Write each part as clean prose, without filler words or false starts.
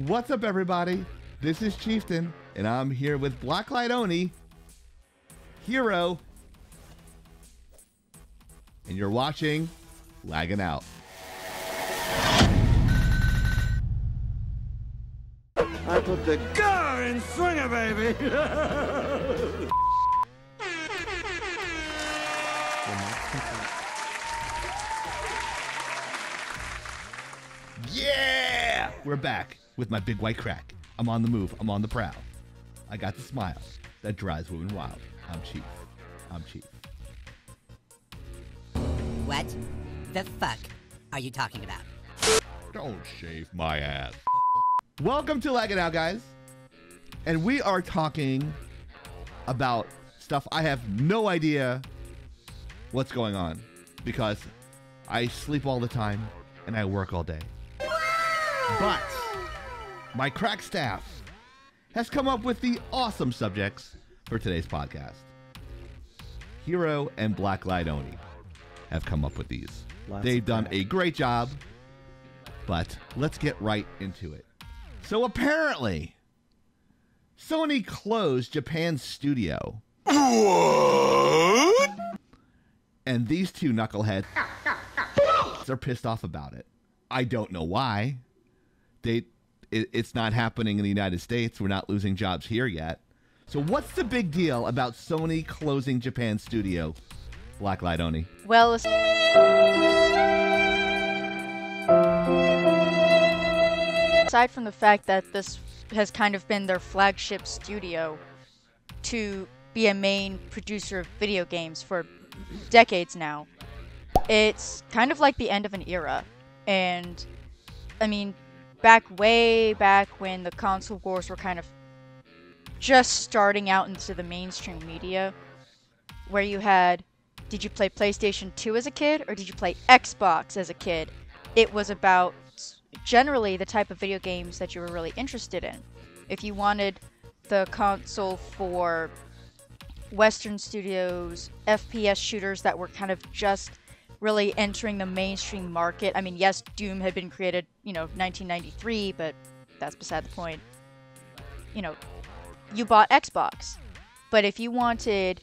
What's up, everybody? This is Chieftain, and I'm here with Blacklight Oni, Hero, and you're watching Laggin Out. I put the car in swinger, baby. Yeah! We're back with my big white crack. I'm on the move. I'm on the prowl. I got the smile that drives women wild. I'm Chief. I'm Chief. What the fuck are you talking about? Don't shave my ass. Welcome to Laggin Out, guys. And we are talking about stuff I have no idea what's going on because I sleep all the time and I work all day. But my crack staff has come up with the awesome subjects for today's podcast. Hero and Blacklight Oni have come up with these. They've done a great job, but let's get right into it. So apparently, Sony closed Japan's studio. What? And these two knuckleheads are pissed off about it. I don't know why. It's not happening in the United States. We're not losing jobs here yet. So what's the big deal about Sony closing Japan's studio? Blacklight Oni. Well, aside from the fact that this has kind of been their flagship studio to be a main producer of video games for decades now, it's kind of like the end of an era. And, I mean, way back when the console wars were kind of just starting out into the mainstream media, where you had, did you play PlayStation 2 as a kid, or did you play Xbox as a kid? It was about generally the type of video games that you were really interested in. If you wanted the console for Western studios, FPS shooters that were kind of just really entering the mainstream market. I mean, yes, Doom had been created, 1993, but that's beside the point. You bought Xbox. But if you wanted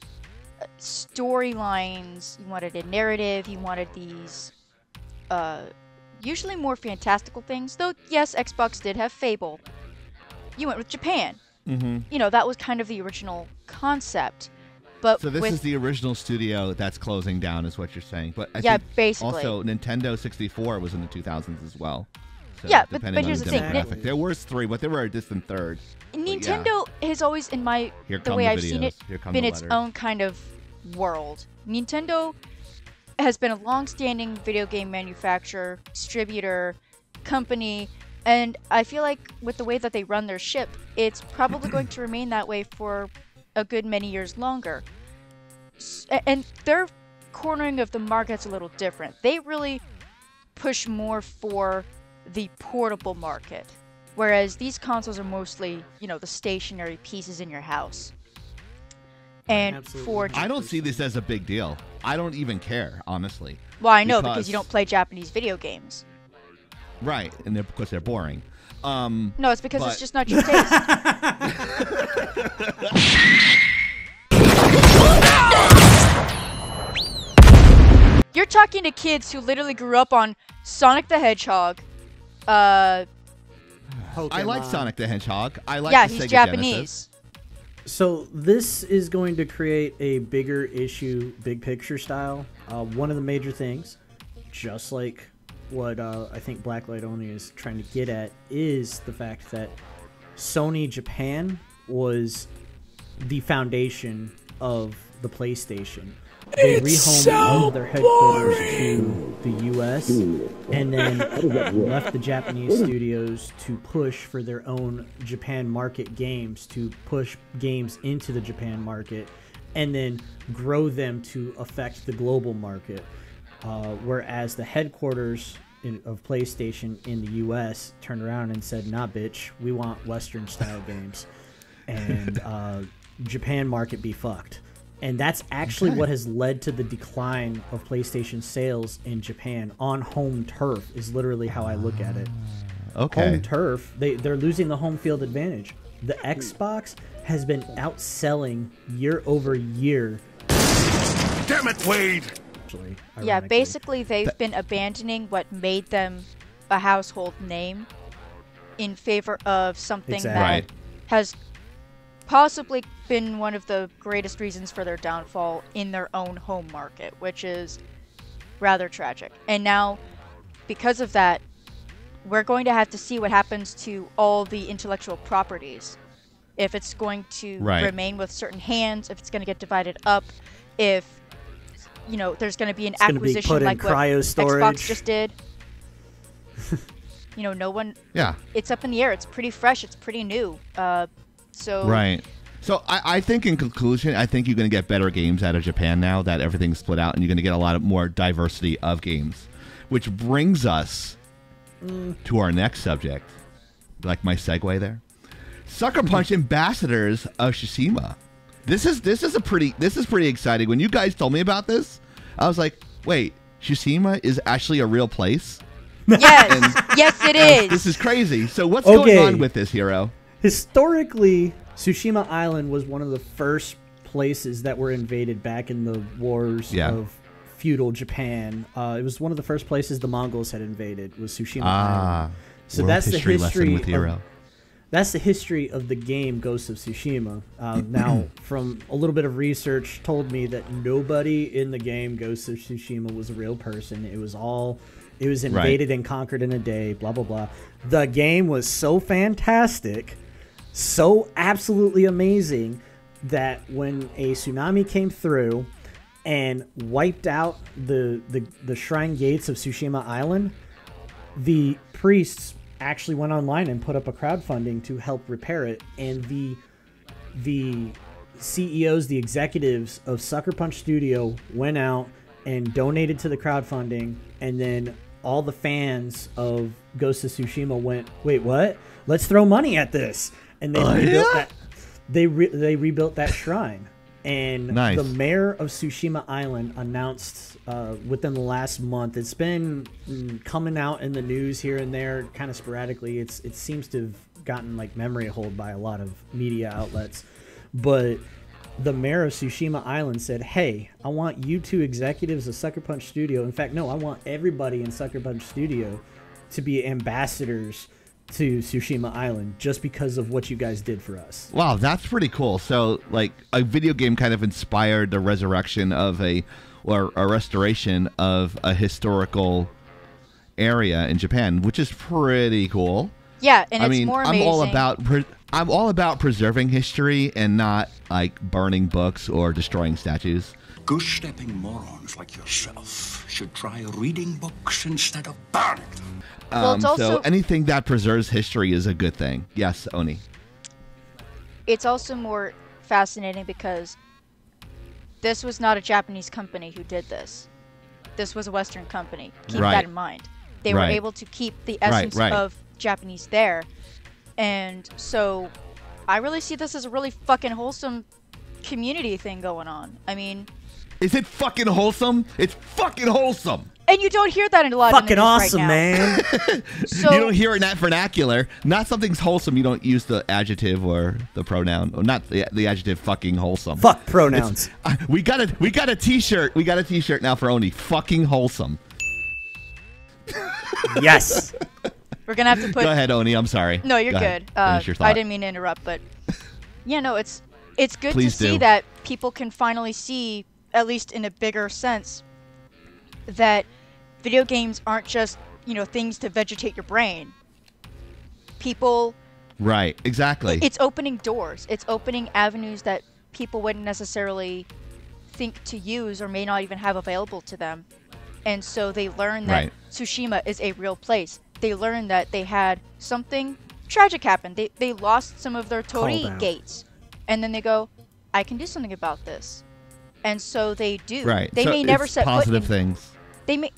storylines, you wanted a narrative, you wanted these usually more fantastical things, though yes, Xbox did have Fable, you went with Japan. Mm-hmm. That was kind of the original concept. But so this is the original studio that's closing down, is what you're saying. But I think basically. Also, Nintendo 64 was in the 2000s as well. So yeah, but here's the thing. There was three, but they were a distant third. Nintendo has always, in the way I've seen it, been its own kind of world. Nintendo has been a long-standing video game manufacturer, distributor, company, and I feel like with the way that they run their ship, it's probably going to remain that way for a good many years longer. And their cornering of the market's a little different. They really push more for the portable market, whereas these consoles are mostly, the stationary pieces in your house. And I don't see this as a big deal. I don't even care, honestly. Well, I know, because you don't play Japanese video games. Right, and because they're boring. No, it's because it's just not your taste. You're talking to kids who literally grew up on Sonic the Hedgehog. I like Sonic the Hedgehog. I like the he's Sega Japanese. Genesis. So this is going to create a bigger issue, big picture style. One of the major things, just like what I think Blacklight Oni is trying to get at, is the fact that Sony Japan was the foundation of the PlayStation. They rehomed all of their headquarters to the US and then left the Japanese studios to push for their own Japan market games, to push games into the Japan market, and then grow them to affect the global market. Whereas the headquarters of PlayStation in the US turned around and said, nah, bitch, we want Western style games. And Japan market be fucked. And that's actually what has led to the decline of PlayStation sales in Japan on home turf, is literally how I look at it. Okay. home turf. They're losing the home field advantage. The Xbox has been outselling year over year. Damn it, Wade! Actually, Yeah, ironically. basically they've been abandoning what made them a household name in favor of something Exactly. that Right. has possibly been one of the greatest reasons for their downfall in their own home market, which is rather tragic. And now, because of that, we're going to have to see what happens to all the intellectual properties. If it's going to Right. remain with certain hands, if it's going to get divided up, if, you know, there's going to be an It's gonna be acquisition put in like what cryo storage. Xbox just did. You know, no one. Yeah. It's up in the air. It's pretty fresh. It's pretty new. So Right. So I think in conclusion, I think you're going to get better games out of Japan now that everything's split out, and you're going to get a lot of more diversity of games, which brings us to our next subject. Like my segue there, Sucker Punch ambassadors of Tsushima. This is pretty exciting. When you guys told me about this, I was like, wait, Tsushima is actually a real place? yes, yes, it is. This is crazy. So what's going on with this, Hero? Historically, Tsushima Island was one of the first places that were invaded back in the wars of feudal Japan. It was one of the first places the Mongols had invaded, was Tsushima Island. So that's the history with Hero. That's the history of the game Ghost of Tsushima. Now, from a little bit of research, told me that nobody in the game Ghost of Tsushima was a real person. It was invaded and conquered in a day, blah, blah, blah. The game was so fantastic, so absolutely amazing, that when a tsunami came through and wiped out the shrine gates of Tsushima Island, the priests actually went online and put up a crowdfunding to help repair it, and the CEOs, the executives of Sucker Punch Studio went out and donated to the crowdfunding, and then all the fans of Ghost of Tsushima went, wait, what? Let's throw money at this, and they rebuilt that. They rebuilt that shrine. And the mayor of Tsushima Island announced within the last month, it's been coming out in the news here and there kind of sporadically. It seems to have gotten like memory hold by a lot of media outlets. But the mayor of Tsushima Island said, hey, I want you two executives of Sucker Punch Studio. In fact, no, I want everybody in Sucker Punch Studio to be ambassadors to Tsushima Island just because of what you guys did for us. Wow, that's pretty cool. So, like, a video game kind of inspired the resurrection of a restoration of a historical area in Japan, which is pretty cool. Yeah, and it's more amazing. I'm all about preserving history and not like burning books or destroying statues. Goose-stepping morons like yourself should try reading books instead of burning them. Well, it's also, so anything that preserves history is a good thing. Yes, Oni. It's also more fascinating because this was not a Japanese company who did this. This was a Western company. Keep that in mind. They were able to keep the essence of Japanese there. And so I really see this as a really fucking wholesome community thing going on. I mean... Is it fucking wholesome? It's fucking wholesome! And you don't hear that in a lot fucking of the news awesome, right now. man. So, you don't hear it in that vernacular. Not something's wholesome. You don't use the adjective or the pronoun, or not the adjective. Fucking wholesome. Fuck pronouns. We got a T-shirt. We got a T-shirt now for Oni. Fucking wholesome. Yes. we're gonna have to put. Go ahead, Oni. I'm sorry. No, you're Go good. Finish your thought. I didn't mean to interrupt, but yeah, no, it's good Please to see do. that people can finally see, at least in a bigger sense, that video games aren't just, you know, things to vegetate your brain. People... Right, exactly. It's opening doors. It's opening avenues that people wouldn't necessarily think to use or may not even have available to them. And so they learn that Tsushima is a real place. They learn that they had something tragic happen. They lost some of their Tori gates. And then they go, I can do something about this. And so they do. Right. They so may never set positive foot in, things.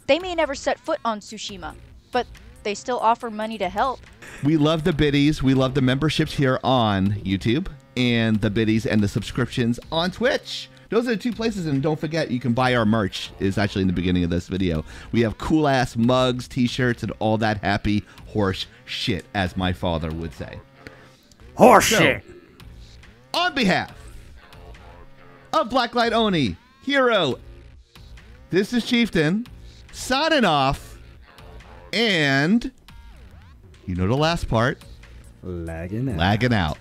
They may never set foot on Tsushima, but they still offer money to help. We love the biddies. We love the memberships here on YouTube and the biddies and the subscriptions on Twitch. Those are the two places, and don't forget, you can buy our merch. It's actually in the beginning of this video. We have cool-ass mugs, t-shirts, and all that happy horse shit, as my father would say. Horse shit! On behalf of Blacklight Oni, Hero, this is Chieftain, signing off, and you know the last part. Lagging out. Lagging out.